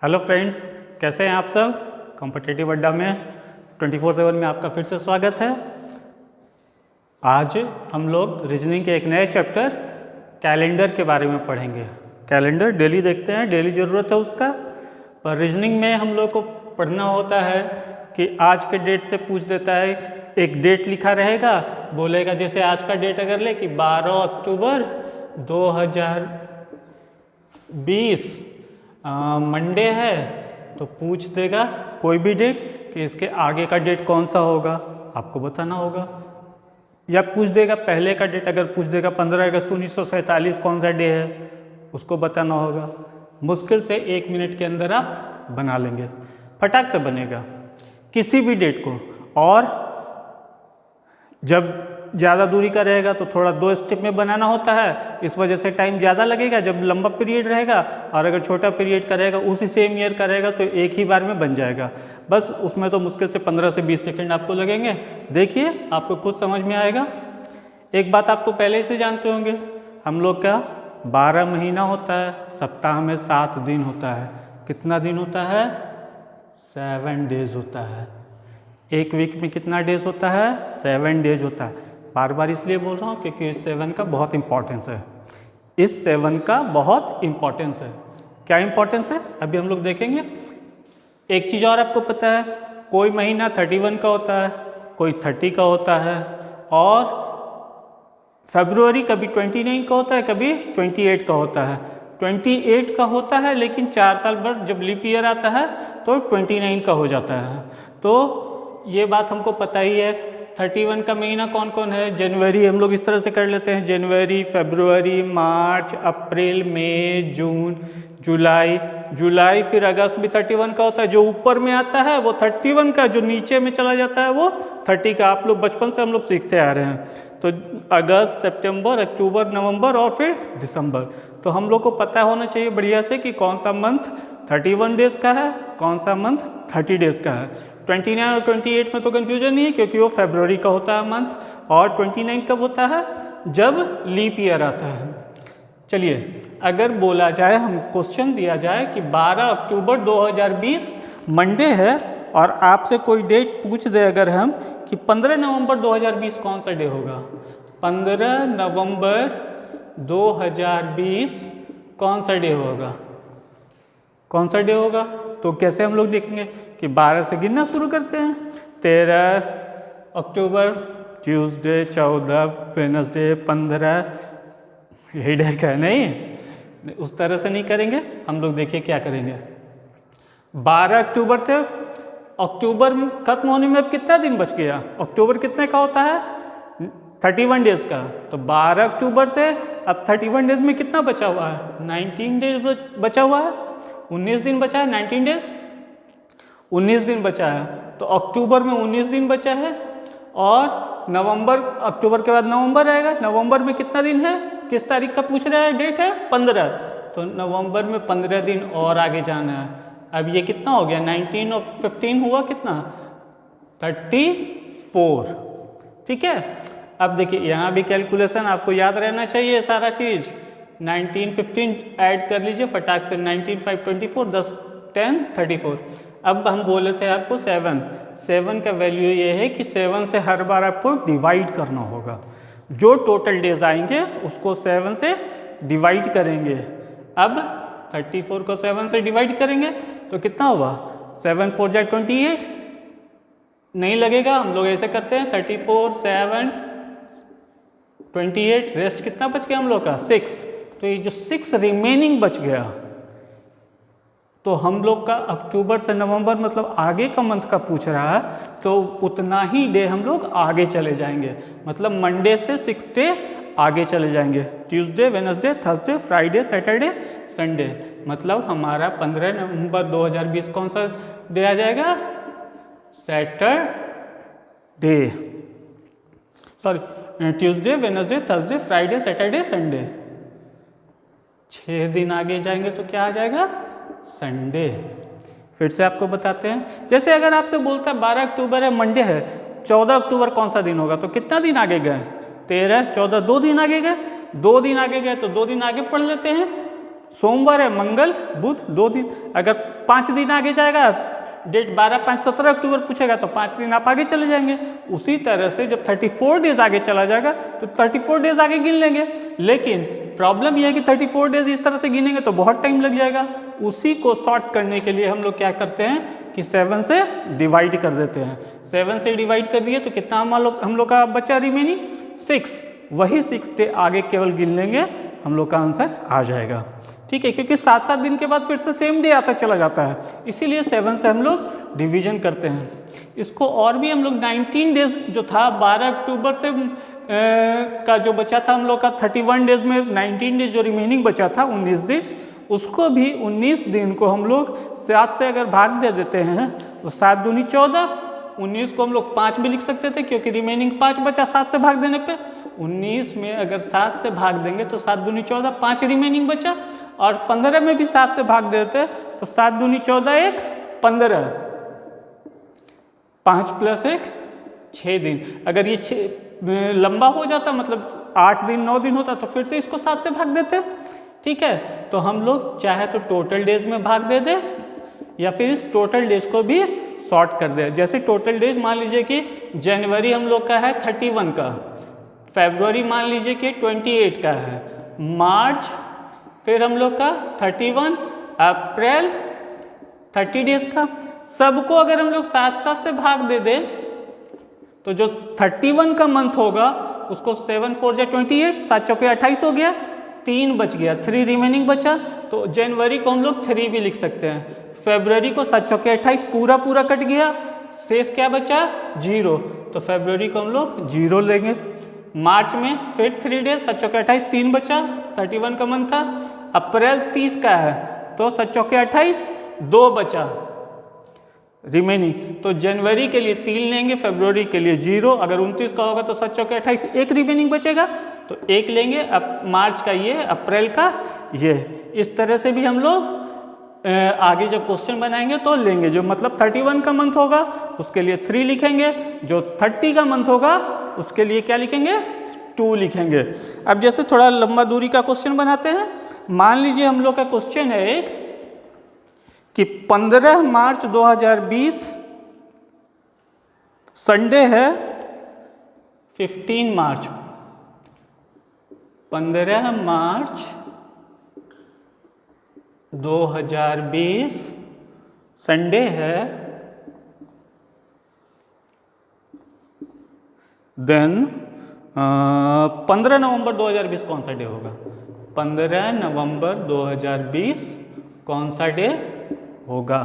Hello friends, कैसे हैं आप सब। कॉम्पिटिटिव अड्डा में 24/7 में आपका फिर से स्वागत है। आज हम लोग रीजनिंग के एक नए चैप्टर कैलेंडर के बारे में पढ़ेंगे। कैलेंडर डेली देखते हैं, डेली ज़रूरत है उसका, पर रीजनिंग में हम लोग को पढ़ना होता है कि आज के डेट से पूछ देता है। एक डेट लिखा रहेगा, बोलेगा जैसे आज का डेट अगर ले कि 12 अक्टूबर 2020 मंडे है, तो पूछ देगा कोई भी डेट कि इसके आगे का डेट कौन सा होगा, आपको बताना होगा। या पूछ देगा पहले का डेट, अगर पूछ देगा 15 अगस्त 1947 कौन सा डे है, उसको बताना होगा। मुश्किल से 1 मिनट के अंदर आप बना लेंगे, फटाक से बनेगा किसी भी डेट को। और जब ज़्यादा दूरी का रहेगा तो थोड़ा 2 स्टेप में बनाना होता है, इस वजह से टाइम ज़्यादा लगेगा जब लंबा पीरियड रहेगा। और अगर छोटा पीरियड का रहेगा, उसी सेम ईयर का रहेगा, तो एक ही बार में बन जाएगा। बस उसमें तो मुश्किल से 15 से 20 सेकंड आपको लगेंगे। देखिए, आपको खुद समझ में आएगा। एक बात आपको पहले से जानते होंगे, हम लोग का 12 महीना होता है, सप्ताह में 7 दिन होता है। कितना दिन होता है? 7 डेज होता है। एक वीक में कितना डेज होता है? 7 डेज होता है। बार बार इसलिए बोल रहा हूँ क्योंकि इस 7 का बहुत इंपॉर्टेंस है। इस 7 का बहुत इंपॉर्टेंस है। क्या इंपॉर्टेंस है अभी हम लोग देखेंगे। एक चीज़ और आपको पता है, कोई महीना 31 का होता है, कोई 30 का होता है, और फरवरी कभी 29 का होता है, कभी 28 का होता है। 28 का होता है, लेकिन 4 साल बाद जब लीप ईयर आता है तो 29 का हो जाता है। तो ये बात हमको पता ही है। 31 का महीना कौन कौन है? जनवरी, हम लोग इस तरह से कर लेते हैं, जनवरी, फरवरी, मार्च, अप्रैल, मई, जून, जुलाई, फिर अगस्त भी 31 का होता है। जो ऊपर में आता है वो 31 का, जो नीचे में चला जाता है वो 30 का। आप लोग बचपन से हम लोग सीखते आ रहे हैं। तो अगस्त, सितंबर, अक्टूबर, नवंबर और फिर दिसंबर। तो हम लोग को पता होना चाहिए बढ़िया से कि कौन सा मंथ 31 डेज का है, कौन सा मंथ 30 डेज का है। 29 और 28 में तो कन्फ्यूजन नहीं है, क्योंकि वो फरवरी का होता है मंथ। और 29 कब होता है? जब लीप ईयर आता है। चलिए, अगर बोला जाए, हम क्वेश्चन दिया जाए कि 12 अक्टूबर 2020 मंडे है, और आपसे कोई डेट पूछ दे अगर हम कि 15 नवंबर 2020 कौन सा डे होगा, 15 नवंबर 2020 कौन सा डे होगा, कौन सा डे होगा, तो कैसे हम लोग देखेंगे कि 12 से गिनना शुरू करते हैं। 13 अक्टूबर ट्यूसडे, 14 वेडनेसडे, 15 यही डे का है। नहीं, उस तरह से नहीं करेंगे हम लोग। देखिए क्या करेंगे। 12 अक्टूबर से अक्टूबर खत्म होने में अब कितना दिन बच गया? अक्टूबर कितने का होता है? 31 डेज का। तो 12 अक्टूबर से अब 31 डेज में कितना बचा हुआ है? 19 डेज बचा हुआ है। 19 दिन बचा है। 19 डेज 19 दिन बचा है। तो अक्टूबर में 19 दिन बचा है। और नवंबर, अक्टूबर के बाद नवंबर आएगा। नवंबर में कितना दिन है? किस तारीख का पूछ रहा है? डेट है 15। तो नवंबर में 15 दिन और आगे जाना है। अब ये कितना हो गया? 19 और 15 हुआ कितना? 34। ठीक है। अब देखिए, यहाँ भी कैलकुलेशन आपको याद रहना चाहिए सारा चीज़। 19, 15 ऐड कर लीजिए फटाक से। 19, 5, 24, 10, 10, 34। अब हम बोले थे आपको 7 का वैल्यू ये है कि 7 से हर बार आपको डिवाइड करना होगा। जो टोटल डेज आएंगे उसको 7 से डिवाइड करेंगे। अब 34 को 7 से डिवाइड करेंगे तो कितना होगा? 7 4 जा 28। नहीं लगेगा, हम लोग ऐसे करते हैं 34, 7, 28, रेस्ट कितना बच गया हम लोग का? 6। तो ये जो 6 रिमेनिंग बच गया, तो हम लोग का अक्टूबर से नवंबर मतलब आगे का मंथ का पूछ रहा है, तो उतना ही डे हम लोग आगे चले जाएंगे। मतलब मंडे से 6 डे आगे चले जाएंगे। Tuesday, Wednesday, Thursday, Friday, Saturday, Sunday. मतलब हमारा 15 नवंबर 2020 कौन सा डे आ जाएगा? Saturday, sorry, Tuesday, Wednesday, Thursday, Friday, Saturday, Sunday. 6 दिन आगे जाएंगे तो क्या आ जाएगा? संडे। फिर से आपको बताते हैं। जैसे अगर आपसे बोलता है 12 अक्टूबर है, मंडे है, 14 अक्टूबर कौन सा दिन होगा, तो कितना दिन आगे गए? 13, 14, 2 दिन आगे गए। 2 दिन आगे गए तो 2 दिन आगे पढ़ लेते हैं। सोमवार है, मंगल बुध 2 दिन। अगर 5 दिन आगे जाएगा, डेट 12, 5, 17 अक्टूबर पूछेगा तो 5 दिन आप आगे चले जाएंगे। उसी तरह से जब 34 डेज आगे चला जाएगा तो 34 डेज आगे गिन लेंगे। लेकिन प्रॉब्लम यह है कि 34 डेज इस तरह से गिनेंगे तो बहुत टाइम लग जाएगा। उसी को शॉर्ट करने के लिए हम लोग क्या करते हैं कि 7 से डिवाइड कर देते हैं। 7 से डिवाइड कर दिए तो कितना हम लोग का बचा रिमेनिंग 6। वही 6 डे आगे केवल गिन लेंगे, हम लोग का आंसर आ जाएगा। ठीक है, क्योंकि 7-7 दिन के बाद फिर से सेम डे आता चला जाता है, इसीलिए 7 से हम लोग डिवीजन करते हैं। इसको और भी हम लोग 19 डेज जो था 12 अक्टूबर से का जो बचा था हम लोग का 31 डेज में 19 डेज जो रिमेनिंग बचा था 19 दिन, उसको भी 19 दिन को हम लोग 7 से अगर भाग दे देते हैं तो 7 दूनी 14। 19 को हम लोग 5 भी लिख सकते थे क्योंकि रिमेनिंग 5 बचा 7 से भाग देने पे। 19 में अगर 7 से भाग देंगे तो 7 दूनी 14, 5 रिमेनिंग बचा। और 15 में भी 7 से भाग देते तो 7 दूनी 14, 1 15, 5 + 1 6 दिन। अगर ये लंबा हो जाता मतलब 8 दिन 9 दिन होता तो फिर से इसको 7 से भाग देते। ठीक है, तो हम लोग चाहे तो टोटल डेज में भाग दे दे या फिर इस टोटल डेज को भी शॉर्ट कर दे। जैसे टोटल डेज मान लीजिए कि जनवरी हम लोग का है 31 का, फरवरी मान लीजिए कि 28 का है, मार्च फिर हम लोग का 31, अप्रैल 30 डेज का। सबको अगर हम लोग 7-7 से भाग दे दे तो जो 31 का मंथ होगा उसको 7 4 जा 28, 7 चौके 28 हो गया, 3 बच गया, 3 रिमेनिंग बचा। तो जनवरी को हम लोग 3 भी लिख सकते हैं। फरवरी को 7 चौके 28 पूरा कट गया, शेष क्या बचा 0, तो फरवरी को हम लोग 0 लेंगे। मार्च में फिर 3 डेज, 7 चौके 28 3 बचा, 31 का मंथ था। अप्रैल 30 का है तो 7 चौके 28 2 बचा रिमेनिंग, तो जनवरी के लिए 3 लेंगे, फरवरी के लिए 0। अगर 29 का होगा तो 7 चौके 28 1 रिमेनिंग बचेगा तो 1 लेंगे। अब मार्च का ये, अप्रैल का ये, इस तरह से भी हम लोग आगे जब क्वेश्चन बनाएंगे तो लेंगे। जो मतलब 31 का मंथ होगा उसके लिए 3 लिखेंगे, जो 30 का मंथ होगा उसके लिए क्या लिखेंगे 2 लिखेंगे। अब जैसे थोड़ा लंबा दूरी का क्वेश्चन बनाते हैं। मान लीजिए हम लोग का क्वेश्चन है एक कि 15 मार्च 2020 संडे है 15 मार्च, 15 मार्च 2020 संडे है, देन 15 नवंबर 2020 कौन सा डे होगा? 15 नवंबर 2020 कौन सा डे होगा?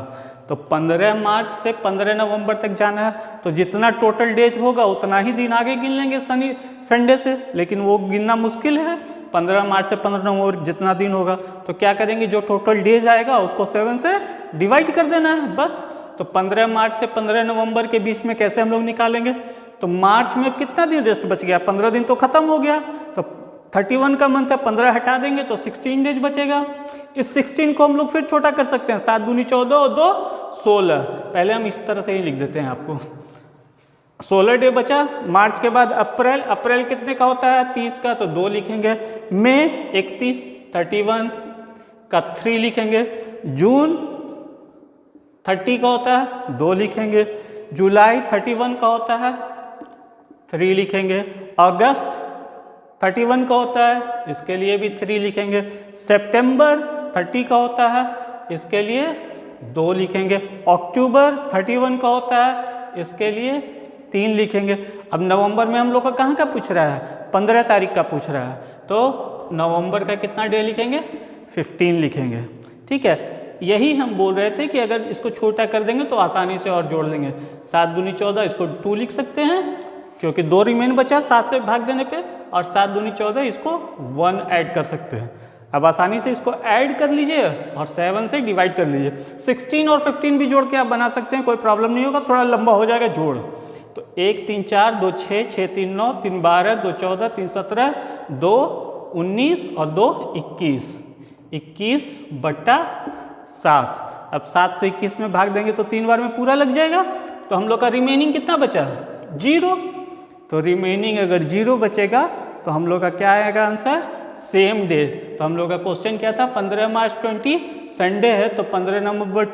तो 15 मार्च से 15 नवंबर तक जाना है, तो जितना टोटल डेज होगा उतना ही दिन आगे गिन लेंगे संडे से, लेकिन वो गिनना मुश्किल है। 15 मार्च से 15 नवंबर जितना दिन होगा तो क्या करेंगे, जो टोटल डेज आएगा उसको 7 से डिवाइड कर देना है बस। तो 15 मार्च से 15 नवंबर के बीच में कैसे हम लोग निकालेंगे? तो मार्च में कितना दिन रेस्ट बच गया? 15 दिन तो खत्म हो गया, तो 31 का मंथ है, 15 हटा देंगे तो 16 डेज बचेगा। इस 16 को हम लोग फिर छोटा कर सकते हैं, 7 दूनी 14 और 2 16। पहले हम इस तरह से ही लिख देते हैं आपको। 16 डे बचा। मार्च के बाद अप्रैल, अप्रैल कितने का होता है? 30 का, तो 2 लिखेंगे। मई 31, 31 का 3 लिखेंगे। जून 30 का होता है, 2 लिखेंगे। जुलाई 31 का होता है, 3 लिखेंगे। अगस्त 31 का होता है, इसके लिए भी 3 लिखेंगे। सितंबर 30 का होता है, इसके लिए 2 लिखेंगे। अक्टूबर 31 का होता है, इसके लिए 3 लिखेंगे। अब नवंबर में हम लोग का कहाँ का पूछ रहा है? 15 तारीख का पूछ रहा है, तो नवंबर का कितना डे लिखेंगे? 15 लिखेंगे। ठीक है, यही हम बोल रहे थे कि अगर इसको छोटा कर देंगे तो आसानी से और जोड़ लेंगे। 7 दूनी 14, इसको 2 लिख सकते हैं क्योंकि 2 रिमेन बचा 7 से भाग देने पे, और 7 दूनी 14 इसको 1 ऐड कर सकते हैं। अब आसानी से इसको ऐड कर लीजिए और 7 से डिवाइड कर लीजिए। 16 और 15 भी जोड़ के आप बना सकते हैं, कोई प्रॉब्लम नहीं होगा, थोड़ा लंबा हो जाएगा जोड़। तो 1 3 4 2 6 6 3 9 3 12 2 14 3 17 2 19 और 2 21, 21/7। अब 7 से 21 में भाग देंगे तो 3 बार में पूरा लग जाएगा। तो हम लोग का रिमेनिंग कितना बचा? 0। तो रिमेनिंग अगर 0 बचेगा तो हम लोग का क्या आएगा आंसर? Same day. तो हम लोग का क्वेश्चन क्या था, 15 मार्च 20 संडे है, तो 15 नवंबर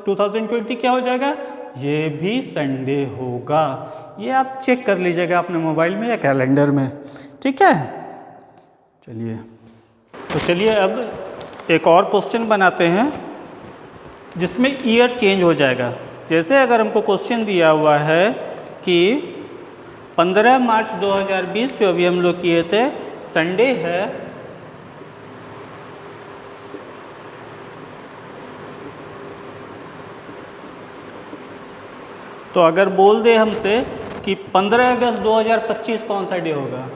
2020 क्या हो जाएगा, ये भी संडे होगा। ये आप चेक कर लीजिएगा अपने मोबाइल में या कैलेंडर में, ठीक है। चलिए, तो चलिए अब एक और क्वेश्चन बनाते हैं जिसमें ईयर चेंज हो जाएगा। जैसे अगर हमको क्वेश्चन दिया हुआ है कि 15 मार्च 2020 जो अभी हम लोग किए थे संडे है, तो अगर बोल दे हमसे कि 15 अगस्त 2025 कौन सा डे होगा,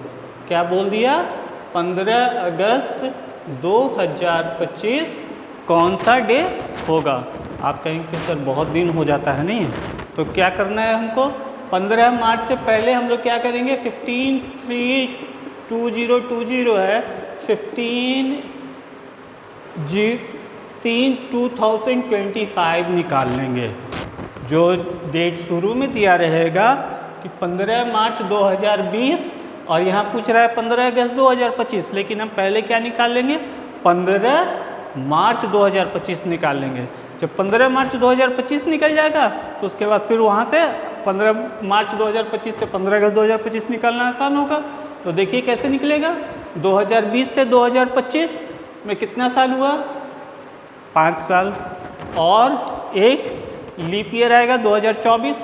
क्या बोल दिया, 15 अगस्त 2025 कौन सा डे होगा। आप कहेंगे सर बहुत दिन हो जाता है, नहीं, तो क्या करना है हमको, 15 मार्च से पहले हम लोग क्या करेंगे, 15/3/2020 है, 15/3/2025 निकाल लेंगे। जो डेट शुरू में दिया रहेगा कि 15 मार्च 2020 और यहाँ पूछ रहा है 15 अगस्त 2025, लेकिन हम पहले क्या निकाल लेंगे, 15 मार्च 2025 निकाल लेंगे। जब 15 मार्च 2025 निकल जाएगा तो उसके बाद फिर वहाँ से 15 मार्च 2025 से 15 अगस्त 2025 निकालना आसान होगा। तो देखिए कैसे निकलेगा, 2020 से 2025 में कितना साल हुआ, 5 साल, और एक लीप ईयर आएगा 2024,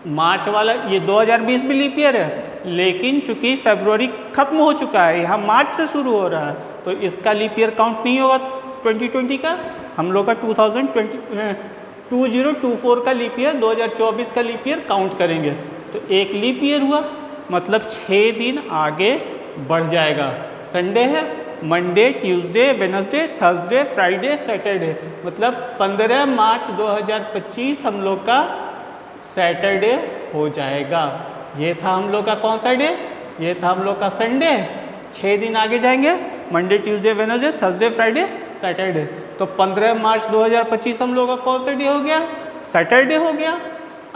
मार्च वाला, ये 2020 भी लीप ईयर है, लेकिन चूंकि फरवरी खत्म हो चुका है, यहाँ मार्च से शुरू हो रहा है, तो इसका लीप ईयर काउंट नहीं होगा 2020 का, हम लोग का 2024 का लीप ईयर, 2024 का लीप ईयर काउंट करेंगे। तो एक लीप ईयर हुआ, मतलब 6 दिन आगे बढ़ जाएगा। संडे है, Monday, Tuesday, Wednesday, Thursday, Friday, Saturday, मतलब 15 मार्च 2025 हम लोग का सैटरडे हो जाएगा। ये था हम लोग का कौन सा डे, ये था हम लोग का संडे। 6 दिन आगे जाएंगे, Monday, Tuesday, Wednesday, Thursday, Friday, Saturday, तो 15 मार्च 2025 हम लोग का कौन सा डे हो गया, सैटरडे हो गया।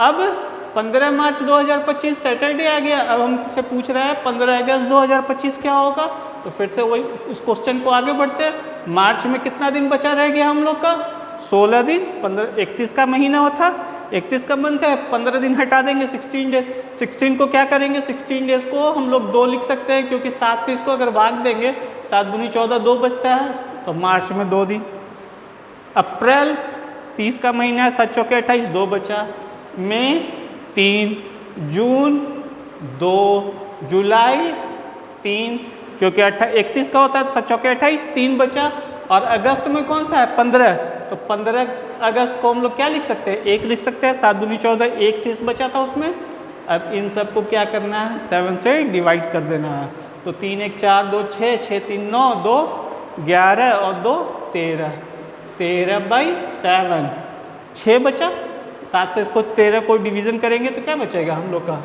अब 15 मार्च 2025 सैटरडे आ गया, अब हमसे पूछ रहा है 15 अगस्त 2025 क्या होगा। तो फिर से वही उस क्वेश्चन को आगे बढ़ते हैं, मार्च में कितना दिन बचा रह गया हम लोग का, 16 दिन, 31 का महीना होता, 31 का मंथ है, 15 दिन हटा देंगे, 16 डेज। 16 को क्या करेंगे, 16 डेज को हम लोग 2 लिख सकते हैं, क्योंकि 7 से इसको अगर भाग देंगे, 7 दूनी 14, 2 बचता है, तो मार्च में 2 दिन। अप्रैल 30 का महीना है, 7 चौके 28, 2 बचा। मई 3, जून 2, जुलाई 3, क्योंकि 31 का होता है, तो 7 चौके 28, 3 बचा। और अगस्त में कौन सा है, 15, तो 15 अगस्त को हम लोग क्या लिख सकते हैं, 1 लिख सकते हैं, 7 दूनी 14, 1 शेष बचा था उसमें। अब इन सबको क्या करना है, 7 से डिवाइड कर देना है, तो 3 1 4 2 6, 6 3 9, 2 11 और 2 13, 13/7, 6 बचा। 7 से इसको 13 को डिवीज़न करेंगे तो क्या बचेगा हम लोग का,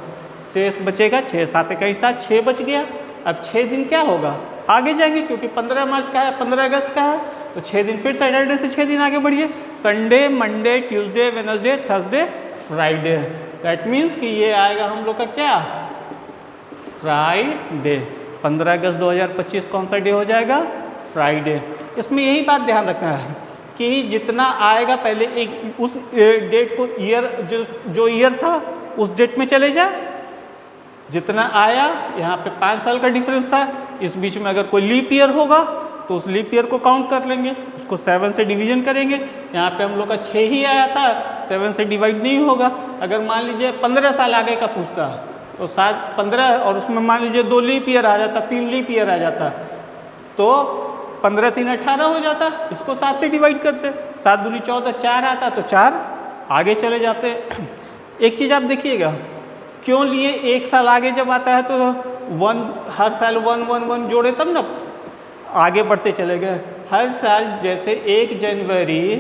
शेष बचेगा 6, 7 1 7, 6 बच गया। अब 6 दिन क्या होगा, आगे जाएंगे, क्योंकि 15 मार्च का है, 15 अगस्त का है, तो 6 दिन फिर सैटरडे से 6 दिन आगे बढ़िए, Sunday, Monday, Tuesday, Wednesday, Thursday, Friday. That means कि ये आएगा हम लोग का क्या, फ्राइडे। 15 अगस्त 2025 कौन सा डे हो जाएगा, फ्राइडे। इसमें यही बात ध्यान रखना है कि जितना आएगा पहले एक उस डेट को, ईयर जो ईयर था उस डेट में चले जाए, जितना आया, यहाँ पे 5 साल का डिफरेंस था, इस बीच में अगर कोई लीप ईयर होगा तो उस लीप ईयर को काउंट कर लेंगे, उसको 7 से डिवीजन करेंगे। यहाँ पे हम लोग का 6 ही आया था, 7 से डिवाइड नहीं होगा। अगर मान लीजिए 15 साल आगे का पूछता तो 15 और उसमें मान लीजिए 2 लीप ईयर आ जाता, 3 लीप ईयर आ जाता, तो 15 3 18 हो जाता, इसको 7 से डिवाइड करते, 7 दूनी 14, 4 आता तो 4 आगे चले जाते। एक चीज़ आप देखिएगा, क्यों लिए, 1 साल आगे जब आता है तो 1 हर साल 1 1 1 जोड़े तब ना आगे बढ़ते चले गए। हर साल जैसे 1 जनवरी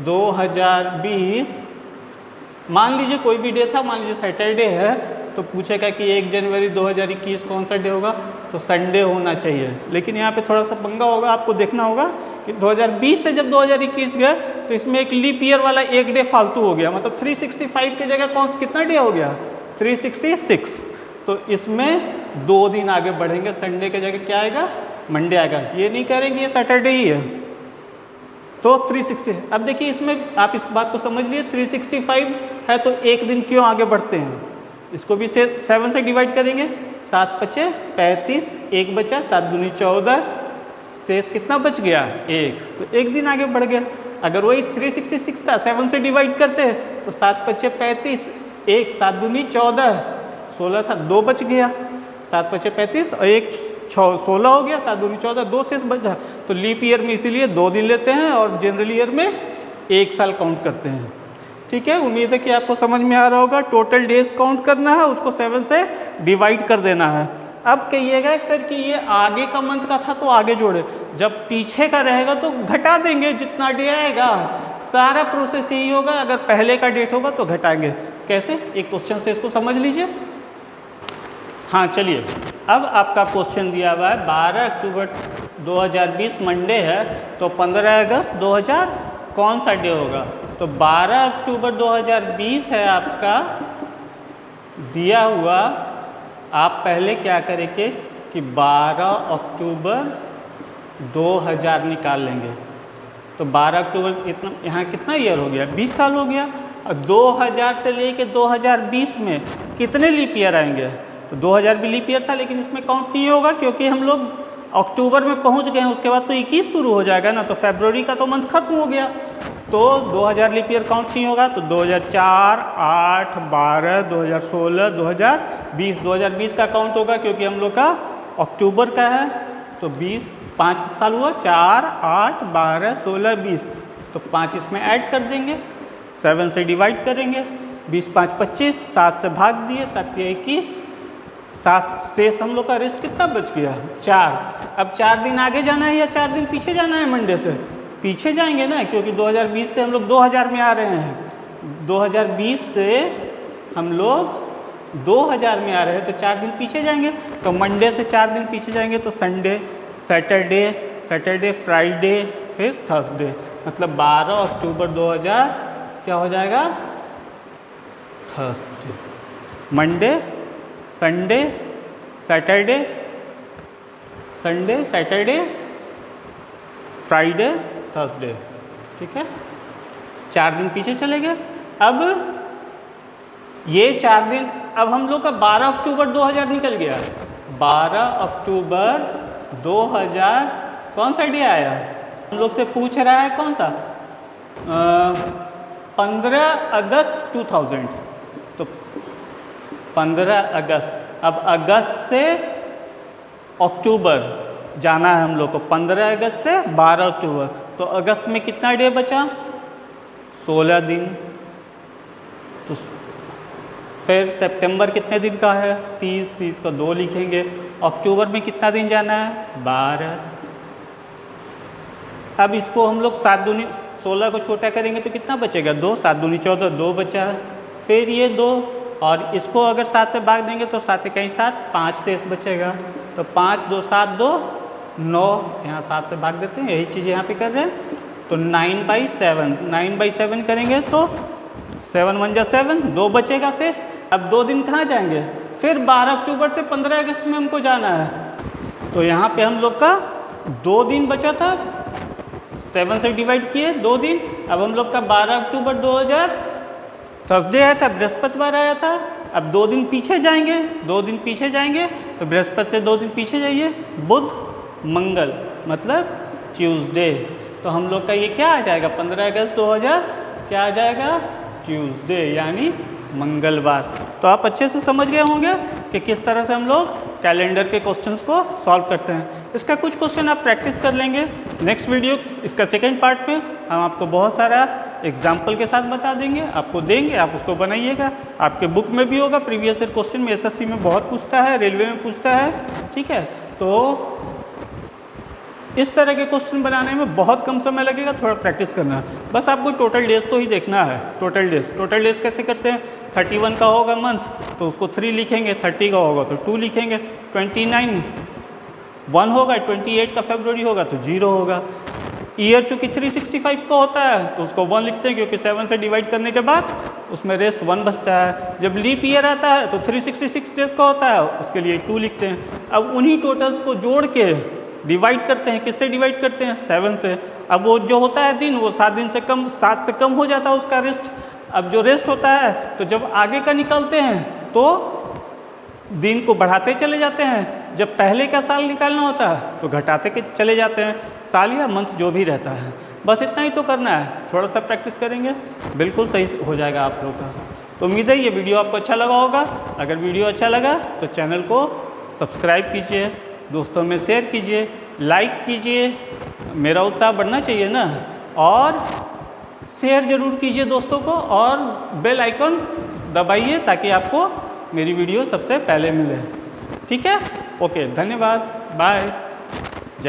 2020, मान लीजिए कोई भी डे था, मान लीजिए सैटरडे है, तो पूछेगा कि 1 जनवरी 2021 कौन सा डे होगा, तो संडे होना चाहिए। लेकिन यहाँ पे थोड़ा सा पंगा होगा, आपको देखना होगा कि 2020 से जब 2021 गए तो इसमें एक लीप ईयर वाला एक डे फालतू हो गया, मतलब 365 की जगह कौन कितना डे हो गया, 366। तो इसमें 2 दिन आगे बढ़ेंगे, संडे की जगह क्या आएगा, मंडे आएगा, ये नहीं करेंगे, ये सैटरडे ही है तो 360। अब देखिए इसमें आप इस बात को समझ लिए, 365 है तो एक दिन क्यों आगे बढ़ते हैं, इसको भी 7 से डिवाइड करेंगे, 7 पचे 35, एक बचा, 7 दूनी 14, शेष कितना बच गया 1, तो एक दिन आगे बढ़ गया। अगर वही 366 था 7 से डिवाइड करते तो 7 पचे 35, एक 7 दूनी 14, 16 था 2 बच गया, 7 पचे 35 और एक 16 हो गया, 7 दूनी 14, 2 शेष बचा। तो लीप ईयर में इसीलिए 2 दिन लेते हैं और जनरल ईयर में 1 साल काउंट करते हैं। ठीक है, उम्मीद है कि आपको समझ में आ रहा होगा। टोटल डेज काउंट करना है, उसको 7 से डिवाइड कर देना है। अब कहिएगा सर कि ये आगे का मंथ का था तो आगे जोड़े, जब पीछे का रहेगा तो घटा देंगे जितना डे आएगा, सारा प्रोसेस यही होगा। अगर पहले का डेट होगा तो घटाएंगे। कैसे, एक क्वेश्चन से इसको समझ लीजिए। हाँ चलिए, अब आपका क्वेश्चन दिया हुआ है 12 अक्टूबर 2020 मंडे है तो 15 अगस्त 2000 कौन सा डे होगा। तो 12 अक्टूबर 2020 है आपका दिया हुआ। आप पहले क्या करेंगे कि 12 अक्टूबर 2000 निकाल लेंगे। तो 12 अक्टूबर इतना, यहाँ कितना ईयर हो गया, 20 साल हो गया। और 2000 से लेके 2020 में कितने लीप ईयर आएंगे। तो 2000 भी लीप ईयर था लेकिन इसमें काउंट नहीं होगा क्योंकि हम लोग अक्टूबर में पहुंच गए हैं, उसके बाद तो 21 शुरू हो जाएगा ना, तो फरवरी का तो मंथ खत्म हो गया, तो 2000 लीप ईयर काउंट नहीं होगा। तो 2004, 8, 12, 2016, 2020, 2020 का काउंट होगा क्योंकि हम लोग का अक्टूबर का है। तो 20 5 साल हुआ, 4, 8, 12, 16, 20, तो 5 इसमें ऐड कर देंगे, 7 से डिवाइड करेंगे, 20 5 25, 7 से भाग दिए, 7 या 21, 7 शेष हम लोग का रेस्ट कितना बच गया 4। अब 4 दिन आगे जाना है या 4 दिन पीछे जाना है, मंडे से पीछे जाएंगे ना, क्योंकि 2020 से हम लोग 2000 में आ रहे हैं। 2020 से हम लोग 2000 में आ रहे हैं तो 4 दिन पीछे जाएंगे। तो मंडे से 4 दिन पीछे जाएंगे तो संडे, सैटरडे, फ्राइडे, फिर थर्सडे, मतलब 12 अक्टूबर 2000 क्या हो जाएगा Thursday. Monday, Sunday, Saturday, Friday, Thursday. ठीक है, 4 दिन पीछे चले गए। अब ये 4 दिन, अब हम लोग का 12 अक्टूबर 2000 निकल गया। 12 अक्टूबर 2000 कौन सा डे आया, हम लोग से पूछ रहा है कौन सा, 15 अगस्त 2000। तो 15 अगस्त, अब अगस्त से अक्टूबर जाना है हम लोग को, 15 अगस्त से 12 अक्टूबर। तो अगस्त में कितना डे बचा, 16 दिन। तो फिर सितंबर कितने दिन का है, 30 का 2 लिखेंगे। अक्टूबर में कितना दिन जाना है, 12। अब इसको हम लोग 7 दूनी 16 को छोटा करेंगे तो कितना बचेगा, 2, 7 दूनी 14, 2 बचा। फिर ये 2 और इसको अगर 7 से भाग देंगे तो 7 कहीं 7, 5 शेष बचेगा। तो 5 2 7 2 9, यहाँ 7 से भाग देते हैं, यही चीज़ यहाँ पे कर रहे हैं। तो 9/7, 9/7 करेंगे तो 7 1 जा 7, 2 बचेगा शेष। अब 2 दिन कहाँ जाएंगे, फिर 12 अक्टूबर से 15 अगस्त में हमको जाना है। तो यहाँ पे हम लोग का 2 दिन बचा था, 7 से डिवाइड किए 2 दिन। अब हम लोग का 12 अक्टूबर 2000 थर्सडे आया था, बृहस्पतिवार आया था। अब 2 दिन पीछे जाएंगे, 2 दिन पीछे जाएंगे तो बृहस्पति से 2 दिन पीछे जाइए, बुध मंगल मतलब ट्यूसडे। तो हम लोग का ये क्या आ जाएगा, 15 अगस्त 2000 क्या आ जाएगा, ट्यूसडे यानी मंगलवार। तो आप अच्छे से समझ गए होंगे कि किस तरह से हम लोग कैलेंडर के क्वेश्चंस को सॉल्व करते हैं। इसका कुछ क्वेश्चन आप प्रैक्टिस कर लेंगे। नेक्स्ट वीडियो इसका सेकंड पार्ट में हम आपको बहुत सारा एग्जाम्पल के साथ बता देंगे, आपको देंगे, आप उसको बनाइएगा। आपके बुक में भी होगा, प्रीवियस ईयर क्वेश्चन में एसएससी में बहुत पूछता है, रेलवे में पूछता है। ठीक है, तो इस तरह के क्वेश्चन बनाने में बहुत कम समय लगेगा, थोड़ा प्रैक्टिस करना है। बस आपको टोटल डेज तो ही देखना है। टोटल डेज कैसे करते हैं, 31 का होगा मंथ तो उसको 3 लिखेंगे, 30 का होगा तो 2 लिखेंगे, 29 1 होगा, 28 का फरवरी होगा तो 0 होगा। ईयर चूँकि 365 का होता है तो उसको 1 लिखते हैं क्योंकि 7 से डिवाइड करने के बाद उसमें रेस्ट 1 बचता है। जब लीप ईयर आता है तो 366 डेज का होता है, उसके लिए 2 लिखते हैं। अब उन्हीं टोटल्स को जोड़ के डिवाइड करते हैं, किससे डिवाइड करते हैं? 7 से। अब वो जो होता है दिन, वो 7 से कम हो जाता है उसका रेस्ट। अब जो रेस्ट होता है, तो जब आगे का निकालते हैं तो दिन को बढ़ाते चले जाते हैं, जब पहले का साल निकालना होता है तो घटाते के चले जाते हैं, साल या मंथ जो भी रहता है। बस इतना ही तो करना है, थोड़ा सा प्रैक्टिस करेंगे बिल्कुल सही हो जाएगा आप लोग का। तो उम्मीद है ये वीडियो आपको अच्छा लगा होगा। अगर वीडियो अच्छा लगा तो चैनल को सब्सक्राइब कीजिए, दोस्तों में शेयर कीजिए, लाइक कीजिए, मेरा उत्साह बढ़ना चाहिए ना, और शेयर ज़रूर कीजिए दोस्तों को, और बेल आइकन दबाइए ताकि आपको मेरी वीडियो सबसे पहले मिले। ठीक है, ओके, धन्यवाद, बाय।